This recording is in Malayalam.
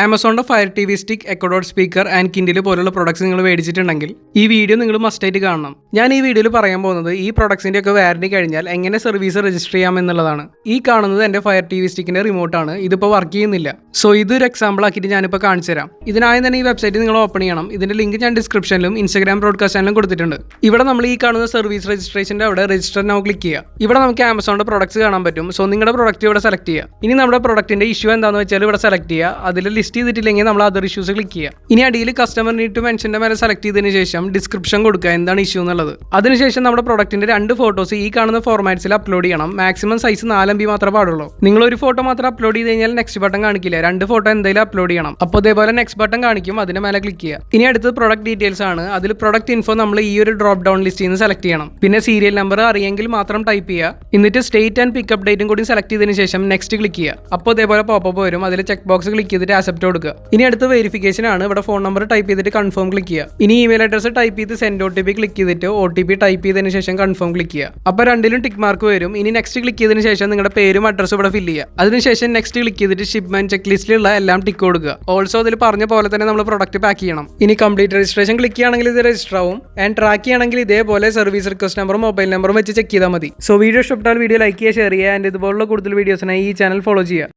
ആമസോണിന്റെ Fire T V Stick, Echo Dot speaker and Kindle പോലുള്ള പ്രൊഡക്ട്സ് നിങ്ങൾ മേടിച്ചിട്ടുണ്ടെങ്കിൽ ഈ വീഡിയോ നിങ്ങൾ മസ്റ്റായിട്ട് കാണണം. ഞാൻ ഈ വീഡിയോയിൽ പറയാൻ പോകുന്നത് ഈ പ്രൊഡക്ട്സിന്റെ ഒക്കെ വാറന്റി കഴിഞ്ഞാൽ എങ്ങനെ സർവീസ് രജിസ്റ്റർ ചെയ്യാം എന്നുള്ളതാണ്. ഈ കാണുന്നത് എൻ്റെ ഫയർ ടി വി സ്റ്റിക്കിന്റെ റിമോട്ടാണ്. ഇതിപ്പോൾ വർക്ക് ചെയ്യുന്നില്ല. സോ ഇതൊരു എക്സാമ്പിൾ ആക്കിയിട്ട് ഞാനിപ്പോൾ കാണിച്ചു തരാം. ഇതിനായി തന്നെ ഈ വെബ്സൈറ്റ് നിങ്ങൾ ഓപ്പൺ ചെയ്യണം. ഇതിന്റെ ലിങ്ക് ഞാൻ ഡിസ്ക്രിപ്ഷനിലും ഇൻസ്റ്റാഗ്രാം ബ്രോഡ്കാസ്റ്റ് ചാനലും കൊടുത്തിട്ടുണ്ട്. ഇവിടെ നമ്മൾ ഈ കാണുന്ന സർവീസ് രജിസ്ട്രേഷന്റെ അവിടെ രജിസ്റ്റർ നൗ ക്ലിക്ക് ചെയ്യുക. ഇവിടെ നമുക്ക് ആമസോണിന്റെ പ്രൊഡക്ട്സ് കാണാൻ പറ്റും. സോ നിങ്ങളുടെ പ്രൊഡക്റ്റ് ഇവിടെ സെലക്ട് ചെയ്യുക. ഇനി നമ്മുടെ പ്രൊഡക്റ്റിന്റെ ഇഷ്യൂ എന്താണെന്ന് വെച്ചാൽ ഇവിടെ സെലക്ട് ചെയ്യുക. അതിൽ ലിസ്റ്റ് ചെയ്തിട്ടില്ലെങ്കിൽ നമ്മൾ അതർ ഇഷ്യൂസ് ക്ലിക്ക് ചെയ്യുക. ഇനി അടിയിൽ കസ്റ്റമർ നീഡ് ടു മെൻഷന്റെ മേലെ സെലക്ട് ചെയ്തതിനു ശേഷം ഡിസ്ക്രിപ്ഷൻ കൊടുക്കുക, എന്താണ് ഇഷ്യൂ എന്നുള്ളത്. അതിനുശേഷം നമ്മുടെ പ്രൊഡക്റ്റിന്റെ 2 ഫോട്ടോസ് ഈ കാണുന്ന ഫോർമാറ്റ്സിൽ അപ്ലോഡ് ചെയ്യണം. മാക്സിമം സൈസ് 4 MB മാത്രമേ പാടുള്ളൂ. നിങ്ങൾ ഒരു ഫോട്ടോ മാത്രം അപ്ലോഡ് ചെയ്ത് കഴിഞ്ഞാൽ നെക്സ്റ്റ് ബട്ടൺ കാണിക്കില്ല. 2 ഫോട്ടോ എന്തായാലും അപ്ലോഡ് ചെയ്യണം. അപ്പോൾ അതേപോലെ നെക്സ്റ്റ് ബട്ടൺ കാണിക്കും, അതിന്റെ മേലെ ക്ലിക്ക് ചെയ്യുക. ഇനി അടുത്തത് പ്രൊഡക്റ്റ് ഡീറ്റെയിൽസ് ആണ്. അതിൽ പ്രൊഡക്റ്റ് ഇൻഫോ നമ്മൾ ഈ ഒരു ഡ്രോപ്പ് ഡൗൺ ലിസ്റ്റിൽ നിന്ന് സെലക്ട് ചെയ്യണം. പിന്നെ സീരിയൽ നമ്പർ അറിയെങ്കിൽ മാത്രം ടൈപ്പ് ചെയ്യുക. എന്നിട്ട് സ്റ്റേറ്റ് ആൻഡ് പിക്കപ്പ് ഡേറ്റും കൂടി സെലക്ട് ചെയ്തതിനു ശേഷം നെക്സ്റ്റ് ക്ലിക്ക് ചെയ്യുക. അപ്പോൾ അതേപോലെ പോപ്പപ്പ് വരും. അതിൽ ചെക്ക് ബോക്സ് ക്ലിക്ക് ചെയ്തിട്ട് ആക്സെപ്റ്റ് കൊടുക്കുക. ഇനി അടുത്ത വെരിഫിക്കേഷൻ ആണ്. ഇവിടെ ഫോൺ നമ്പർ ടൈപ്പ് ചെയ്തിട്ട് കൺഫേം ക്ലിക്ക് ചെയ്യുക. ഇനി ഇമെയിൽ അഡ്രസ് ടൈപ്പ് ചെയ്ത് സെൻഡ് OTP ക്ലിക്ക് ചെയ്തിട്ട് OTP ടൈപ്പ് ചെയ്തതിനു ശേഷം കൺഫേം ക്ലിക്ക് ചെയ്യുക. അപ്പോൾ രണ്ടിലും ടിക്ക് മാർക്ക് വരും. ഇനി നെക്സ്റ്റ് ക്ലിക്ക് ചെയ്തതിനു ശേഷം നിങ്ങളുടെ പേരും അഡ്രസ്സും ഇവിടെ ഫില്ല് ചെയ്യുക. അതിനുശേഷം നെക്സ്റ്റ് ക്ലിക്ക് ചെയ്തിട്ട് ഷിപ്മെന്റ് ചെക്ക് ലിസ്റ്റിലുള്ള എല്ലാം ടിക്ക് കൊടുക്കുക. ഓൾസോ അതിൽ പറഞ്ഞ പോലെ തന്നെ നമ്മൾ പ്രൊഡക്റ്റ് പാക്ക് ചെയ്യണം. ഇനി കംപ്ലീറ്റ് രജിസ്ട്രേഷൻ ക്ലിക്ക് ചെയ്യുകയാണെങ്കിൽ ഇത് രജിസ്റ്റർ ആവും. ആൻഡ് ട്രാക്ക് ചെയ്യുകയാണെങ്കിൽ ഇതേപോലെ സർവീസ് റിക്വസ്റ്റ് നമ്പറും മൊബൈൽ നമ്പറും വെച്ച് ചെക്ക് ചെയ്താൽ മതി. സോ വീഡിയോ ഇഷ്ടപ്പെട്ടാൽ വീഡിയോ ലൈക്ക് ചെയ്യുക, ഷെയർ ചെയ്യുക. ആൻഡ് ഇതുപോലുള്ള കൂടുതൽ വീഡിയോസിനായി ഈ ചാനൽ ഫോളോ ചെയ്യുക.